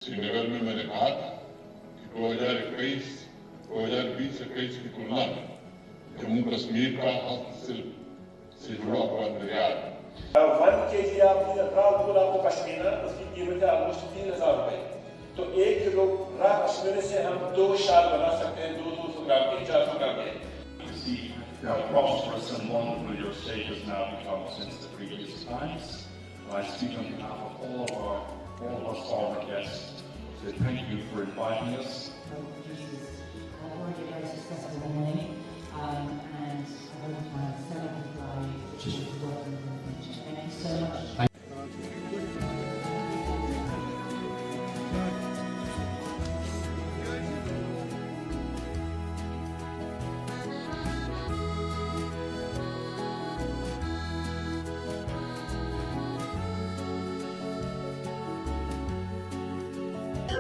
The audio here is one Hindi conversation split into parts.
श्रीनगर में मैंने कहा था कि 2021 की तुलना में जम्मू कश्मीर का हस्तशिल्प से जुड़ा हुआ निर्यात 1 kg आपकी आपको पश्मीना उसकी कीमत है ऑलमोस्ट 3,000 रुपए। तो 1 किलो राह पश्मीने से हम 2 शाल बना सकते हैं, 200 ग्राम के, 400 ग्राम के। See how prosperous and wonderful your state has now become since the previous times. I speak on behalf of all of our foreign guests. So thank you for inviting us. This is already a very successful morning, and I hope my fellow employees will work with the future. Thank you so much.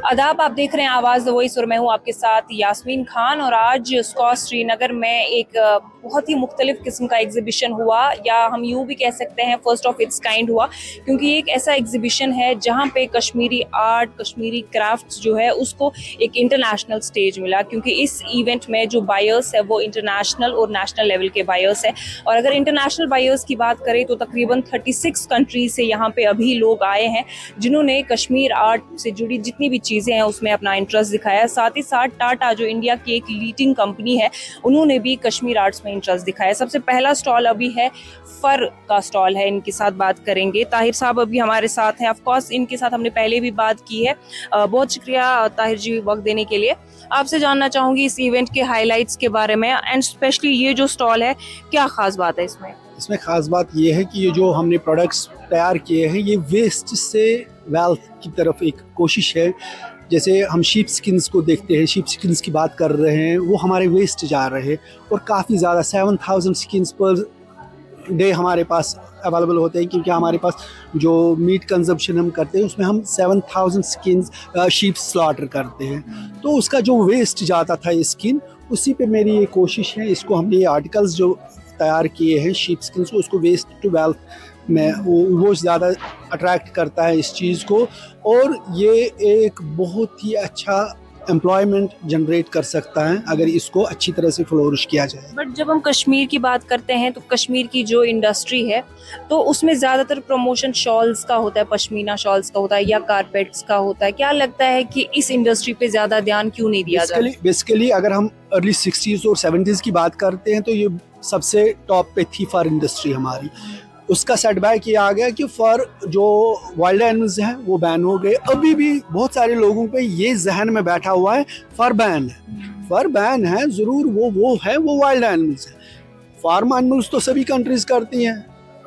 आदाब, आप देख रहे हैं आवाज़ द वॉइस और मैं हूं आपके साथ यास्मीन खान। और आज स्कॉस श्रीनगर में एक बहुत ही मुख्तलिफ किस्म का एग्जीबिशन हुआ, या हम यूँ भी कह सकते हैं फर्स्ट ऑफ इट्स काइंड हुआ, क्योंकि ये एक ऐसा एग्जीबिशन है जहां पे कश्मीरी आर्ट, कश्मीरी क्राफ्ट्स जो है उसको एक इंटरनेशनल स्टेज मिला। क्योंकि इस इवेंट में जो बायर्स है वो इंटरनेशनल और नेशनल लेवल के बायर्स है। और अगर इंटरनेशनल बायर्स की बात करें तो तकरीबन 36 कंट्रीज से यहाँ पे अभी लोग आए हैं जिन्होंने कश्मीर आर्ट से जुड़ी जितनी भी चीज़ें हैं उसमें अपना इंटरेस्ट दिखाया। साथ ही साथ टाटा जो इंडिया की एक लीडिंग कंपनी है उन्होंने भी कश्मीर आर्ट्स में इंटरेस्ट दिखाया। सबसे पहला स्टॉल अभी है फर का स्टॉल है, इनके साथ बात करेंगे। ताहिर साहब अभी हमारे साथ हैं। ऑफ कोर्स इनके साथ हमने पहले भी बात की है। बहुत शुक्रिया ताहिर जी वक्त देने के लिए। आपसे जानना चाहूँगी इस इवेंट के हाईलाइट्स के बारे में, एंड स्पेशली ये जो स्टॉल है क्या ख़ास बात है इसमें? इसमें ख़ास बात ये है कि ये जो हमने प्रोडक्ट्स तैयार किए हैं ये वेस्ट से वेल्थ की तरफ एक कोशिश है। जैसे हम शीप स्किन्स को देखते हैं, शीप स्किन्स की बात कर रहे हैं, वो हमारे वेस्ट जा रहे हैं और काफ़ी ज़्यादा 7,000 स्किन्स पर डे हमारे पास अवेलेबल होते हैं। क्योंकि हमारे पास जो मीट कंजम्पशन हम करते हैं उसमें हम 7,000 स्किन्स शीप स्लॉटर करते हैं। तो उसका जो वेस्ट जाता था ये स्किन, उसी पे मेरी ये कोशिश है। इसको हमने ये आर्टिकल्स जो तैयार किए हैं शीप स्किन्स को, उसको वेस्ट टू वेल्थ में वो ज़्यादा अट्रैक्ट करता है इस चीज़ को, और ये एक बहुत ही अच्छा एम्प्लॉयमेंट जनरेट कर सकता है अगर इसको अच्छी तरह से फ्लोरिश किया जाए। बट जब हम कश्मीर की बात करते हैं तो कश्मीर की जो इंडस्ट्री है तो उसमें ज़्यादातर प्रमोशन शॉल्स का होता है, पश्मीना शॉल्स का होता है या कारपेट्स का होता है। क्या लगता है कि इस इंडस्ट्री पे ज़्यादा ध्यान क्यों नहीं दिया जाता? बेसिकली अगर हम अर्ली 60s और 70s की बात करते हैं तो ये सबसे टॉप पे थी फर इंडस्ट्री हमारी। उसका सेटबैक ये आ गया कि फर जो वाइल्ड एनिमल्स हैं वो बैन हो गए। अभी भी बहुत सारे लोगों पे ये जहन में बैठा हुआ है फर बैन है, फर बैन है ज़रूर, वो है, वो वाइल्ड एनिमल्स है। फार्म एनिमल्स तो सभी कंट्रीज करती हैं,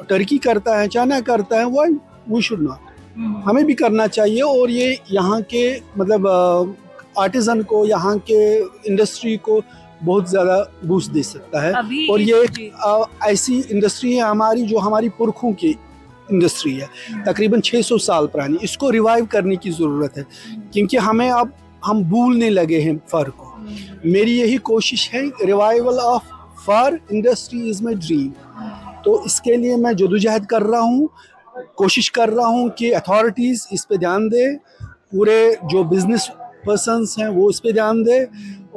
टर्की करता है, चाइना करता है, वी शुड नॉट, हमें भी करना चाहिए। और ये यहाँ के मतलब आर्टिजन को, यहाँ के इंडस्ट्री को बहुत ज़्यादा बूस्ट दे सकता है। और ये एक ऐसी इंडस्ट्री है हमारी जो हमारी पुरखों की इंडस्ट्री है, तकरीबन 600 साल पुरानी। इसको रिवाइव करने की ज़रूरत है क्योंकि हमें अब हम भूलने लगे हैं फ़र को। मेरी यही कोशिश है, revival of fur industry is my dream. तो इसके लिए मैं जदोजहद कर रहा हूँ, कोशिश कर रहा हूँ कि अथॉरिटीज़ इस पे ध्यान दें, पूरे जो बिज़नेस पर्सन्स हैं वो इस पे ध्यान दें,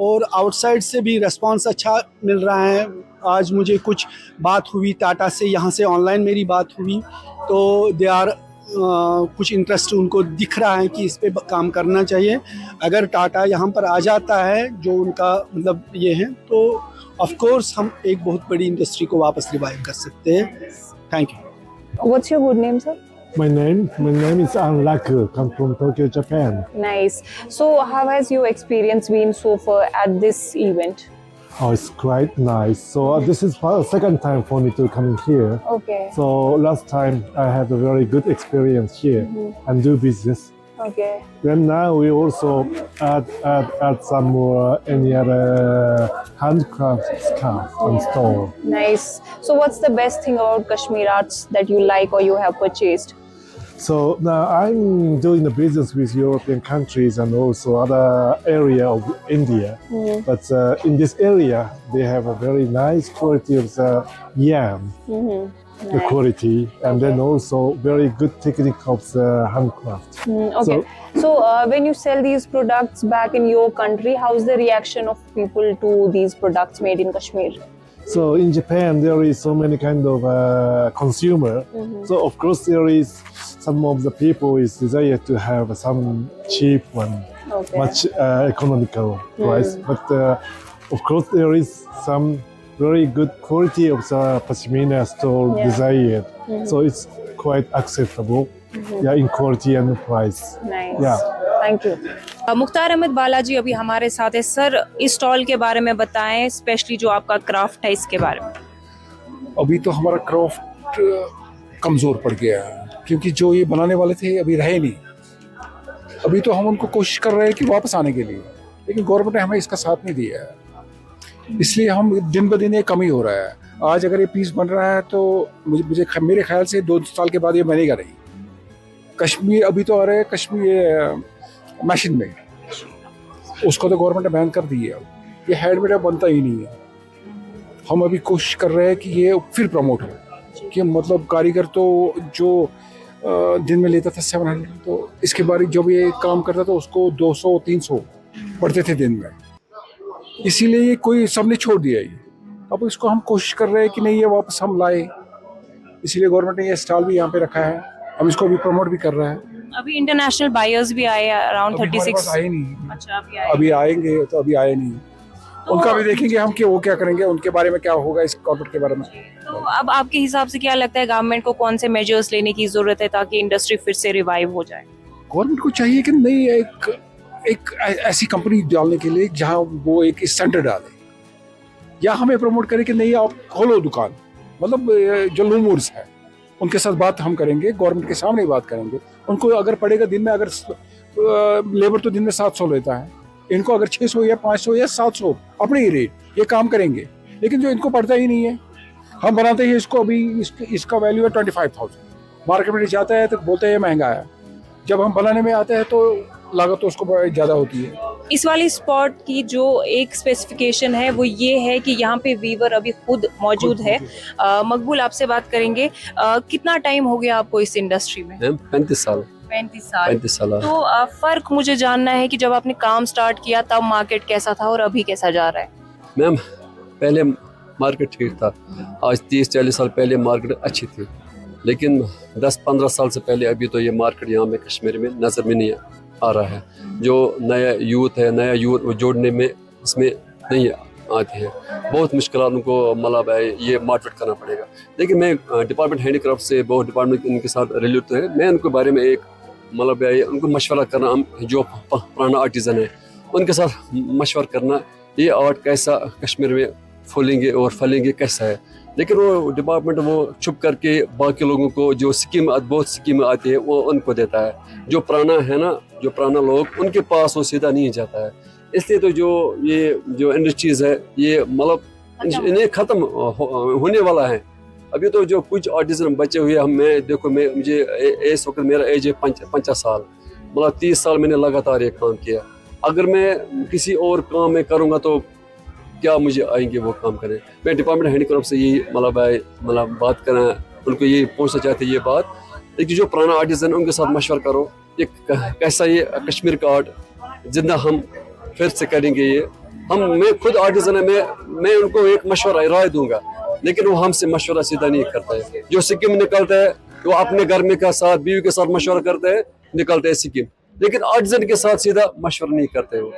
और आउटसाइड से भी रिस्पांस अच्छा मिल रहा है। आज मुझे कुछ बात हुई टाटा से, यहाँ से ऑनलाइन मेरी बात हुई, तो दे आर कुछ इंटरेस्ट उनको दिख रहा है कि इस पे काम करना चाहिए। अगर टाटा यहाँ पर आ जाता है जो उनका मतलब ये है, तो ऑफ कोर्स हम एक बहुत बड़ी इंडस्ट्री को वापस रिवाइव कर सकते हैं। Thank you. What's your good name, sir? My name is Anraku. Come from Tokyo, Japan. Nice. So how has your experience been so far at this event? Oh, it's quite nice. So this is the second time for me to come here. Okay. So last time I had a very good experience here and do business. Okay. Then now we also add some more any other handcraft stuff and store. Nice. So what's the best thing about Kashmir arts that you like or you have purchased? So now I'm doing the business with European countries and also other area of India. But in this area, they have a very nice quality of the yam. the quality, and then also very good technique of the handcraft. Okay. So when you sell these products back in your country, how's the reaction of people to these products made in Kashmir? So in Japan, there is so many kind of consumer. So of course there is some of the people is desire to have some cheap one, Okay. much economical price. But of course there is some very good quality of the pashmina store Yeah. desired. So it's quite acceptable, yeah, in quality and price. Nice. Yeah. Thank you. Mukhtar Ahmed Balaji अभी हमारे साथ है। सर, इस स्टॉल के बारे में बताएं, स्पेशली जो आपका क्राफ्ट है इसके बारे में। अभी तो हमारा क्राफ्ट कमज़ोर पड़ गया है, क्योंकि जो ये बनाने वाले थे अभी रहे नहीं। अभी तो हम उनको कोशिश कर रहे हैं कि वापस आने के लिए, लेकिन गवर्नमेंट ने हमें इसका साथ नहीं दिया है, इसलिए हम दिन ब दिन ये कमी हो रहा है। आज अगर ये पीस बन रहा है तो मेरे ख्याल से 2 साल के बाद ये बनेगा नहीं। कश्मीर अभी तो आ रहा है कश्मीर मशीन में, उसको तो गवर्नमेंट ने बैन कर दी है। ये हैंडमेड बनता ही नहीं है। हम अभी कोशिश कर रहे हैं कि ये फिर प्रमोट हो, कि मतलब कारीगर तो जो दिन में लेता था 700, तो इसके बाद जब ये काम करता था उसको 200-300 पड़ते थे दिन में, इसीलिए ये कोई सबने छोड़ दिया ये। अब इसको हम कोशिश कर रहे हैं कि नहीं ये वापस हम लाए, इसीलिए गवर्नमेंट ने ये स्टॉल भी यहाँ पे रखा है, हम इसको भी प्रमोट भी कर रहे हैं। अभी इंटरनेशनल बायर्स भी आए अराउंड अभी हमारे 36। पास आए नहीं। अच्छा, अभी आए। अभी आएंगे, तो अभी आए नहीं, उनका भी देखेंगे हम कि वो क्या करेंगे, उनके बारे में क्या होगा, इस कॉर्पोरेट के बारे में। तो अब आपके हिसाब से क्या लगता है, गवर्नमेंट को कौन से मेजर्स लेने की जरूरत है ताकि इंडस्ट्री फिर से रिवाइव हो जाए? गवर्नमेंट को चाहिए कि नहीं एक ऐसी कंपनी डालने के लिए जहां वो एक सेंटर डाले, या हमें प्रमोट करे कि नहीं आप खोलो दुकान। मतलब जो लूमर्स हैं उनके साथ बात हम करेंगे, गवर्नमेंट के सामने ही बात करेंगे। उनको अगर पड़ेगा दिन में, अगर लेबर तो दिन में 700 लेता है, इनको अगर 600 या 500 या 700 अपने ही रेट, ये काम करेंगे। लेकिन जो इनको पड़ता ही नहीं है, हम बनाते हैं इसको, अभी इसका वैल्यू है 25,000, मार्केट में जाता है तो बोलते हैं महंगा है, जब हम बनाने में आते हैं तो लागत तो उसको ज़्यादा होती है। इस वाली स्पॉट की जो एक स्पेसिफिकेशन है वो ये है कि यहाँ पे वीवर अभी खुद मौजूद है। मकबूल, आपसे बात करेंगे, कितना टाइम हो गया आपको इस इंडस्ट्री में? 35 साल। 35 साल। तो फर्क मुझे जानना है कि जब आपने काम स्टार्ट किया तब मार्केट कैसा था और अभी कैसा जा रहा है? मैम, पहले मार्केट ठीक था, आज 30-40 साल पहले मार्केट अच्छी थी, लेकिन 10-15 साल से पहले अभी तो ये मार्केट यहाँ में कश्मीर में नज़र में नहीं आ रहा है। जो नया यूथ है, नया यूथ जोड़ने में इसमें नहीं आती है, बहुत मुश्किल उनको मतलब ये मोटिवेट करना पड़ेगा। लेकिन मैं डिपार्टमेंट हैंडीक्राफ्ट से बहुत डिपार्टमेंट इनके साथ रिलेटेड है, मैं उनके बारे में एक मतलब उनको मशवरा करना, जो पुराना आर्टिज़न है उनके साथ मशवरा करना, ये आर्ट कैसा कश्मीर में फूलेंगे और फलेंगे कैसा है। लेकिन वो डिपार्टमेंट वो चुप करके बाकी लोगों को जो बहुत स्कीम आती है वो उनको देता है। जो पुराना है ना, जो पुराना लोग, उनके पास वो सीधा नहीं जाता है। इसलिए तो जो इंडस्ट्रीज है ये मतलब इन्हें ख़त्म होने वाला है। अभी तो जो कुछ आर्टिजन बचे हुए हम, मुझे इस वक्त मेरा एज है 50 साल, मतलब 30 साल मैंने लगातार ये काम किया। अगर मैं किसी और काम में करूँगा तो क्या मुझे आएंगे वो काम करें। मैं डिपार्टमेंट हैंडीक्राफ्ट से यही मतलब बात करें, उनको ये पहुँचना चाहते ये बात, लेकिन जो पुराना आर्टिजन उनके साथ मशवरा करो, ये कैसा ये कश्मीर का आर्ट जिंदा हम फिर से करेंगे। ये मैं खुद आर्टिजन है, मैं उनको एक मशवरा राय दूंगा, लेकिन वो हमसे मशवरा सीधा नहीं करता है। जो सिक्किम निकलता है वो अपने घर में का साथ बीवी के साथ मशवरा करते हैं, निकलते हैं सिक्किम, लेकिन आर्टिजन के साथ सीधा मशवरा नहीं करते वो।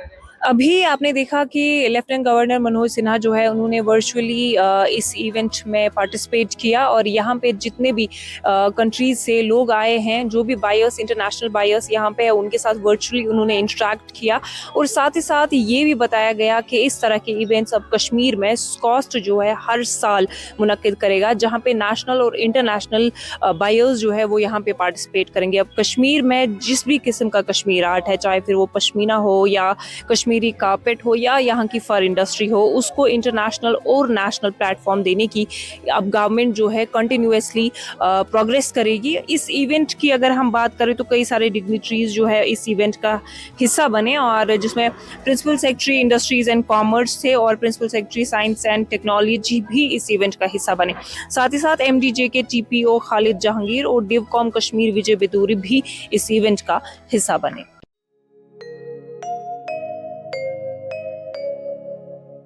अभी आपने देखा कि लेफ्टिनेंट गवर्नर मनोज सिन्हा जो है उन्होंने वर्चुअली इस इवेंट में पार्टिसिपेट किया और यहाँ पे जितने भी कंट्रीज से लोग आए हैं, जो भी बायर्स, इंटरनेशनल बायर्स यहाँ पे है, उनके साथ वर्चुअली उन्होंने इंटरेक्ट किया। और साथ ही साथ ये भी बताया गया कि इस तरह के इवेंट्स अब कश्मीर में स्कॉस्ट जो है हर साल मुनक्किद करेगा, जहाँ पे नेशनल और इंटरनेशनल बायर्स जो है वो यहाँ पे पार्टिसिपेट करेंगे। अब कश्मीर में जिस भी किस्म का कश्मीर आर्ट है, चाहे फिर वो पश्मीना हो या कश्मीर कश्मीरी कारपेट हो या यहाँ की फर इंडस्ट्री हो, उसको इंटरनेशनल और नेशनल प्लेटफॉर्म देने की अब गवर्नमेंट जो है कंटिन्यूअसली प्रोग्रेस करेगी। इस इवेंट की अगर हम बात करें तो कई सारे डिग्निटरीज जो है इस इवेंट का हिस्सा बने, और जिसमें principal secretary industries and commerce थे और principal secretary science and technology भी इस इवेंट का हिस्सा बने। साथ ही साथ MDJ के TPO खालिद जहांगीर और डिवकॉम कश्मीर विजय बेदूरी भी इस इवेंट का हिस्सा बने।